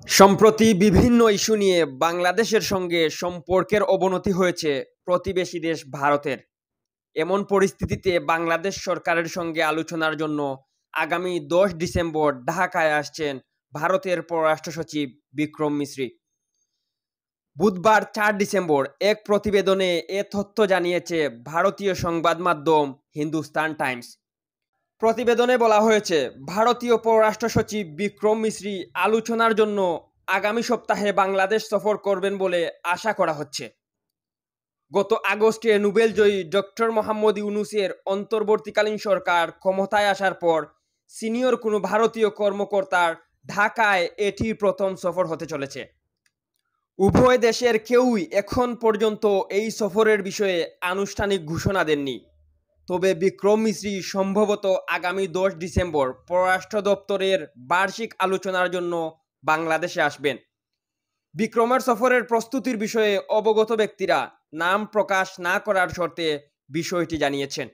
সম্প্রতি বিভিন্ন ইস্যু নিয়ে বাংলাদেশের সঙ্গে সম্পর্কের অবনতি হয়েছে প্রতিবেশী দেশ ভারতের। এমন পরিস্থিতিতে বাংলাদেশ সরকারের সঙ্গে আলোচনার জন্য আগামী 10 ডিসেম্বর ঢাকায় আসছেন ভারতের পররাষ্ট্র সচিব বিক্রম মিশ্রি। বুধবার 4 ডিসেম্বর এক প্রতিবেদনে এ তথ্য জানিয়েছে ভারতীয় সংবাদ মাধ্যম হিন্দুস্তান টাইমস। প্রতিবেদনে বলা হয়েছে, ভারতীয় পররাষ্ট্র সচিব বিক্রম মিশ্রি আলোচনার জন্য আগামী সপ্তাহে বাংলাদেশ সফর করবেন বলে আশা করা হচ্ছে। গত আগস্টে নোবেলজয়ী ডক্টর মোহাম্মদ ইউনূসের অন্তর্বর্তীকালীন সরকার ক্ষমতায় আসার পর সিনিয়র কোনো ভারতীয় কর্মকর্তার ঢাকায় এটি প্রথম সফর হতে চলেছে। উভয় দেশের কেউই এখন পর্যন্ত এই সফরের বিষয়ে আনুষ্ঠানিক ঘোষণা দেননি। তবে বিক্রম মিশ্রি সম্ভবত আগামী 10 ডিসেম্বর পররাষ্ট্র দপ্তরের বার্ষিক আলোচনার জন্য বাংলাদেশে আসবেন। বিক্রমের সফরের প্রস্তুতির বিষয়ে অবগত ব্যক্তিরা নাম প্রকাশ না করার শর্তে বিষয়টি জানিয়েছেন।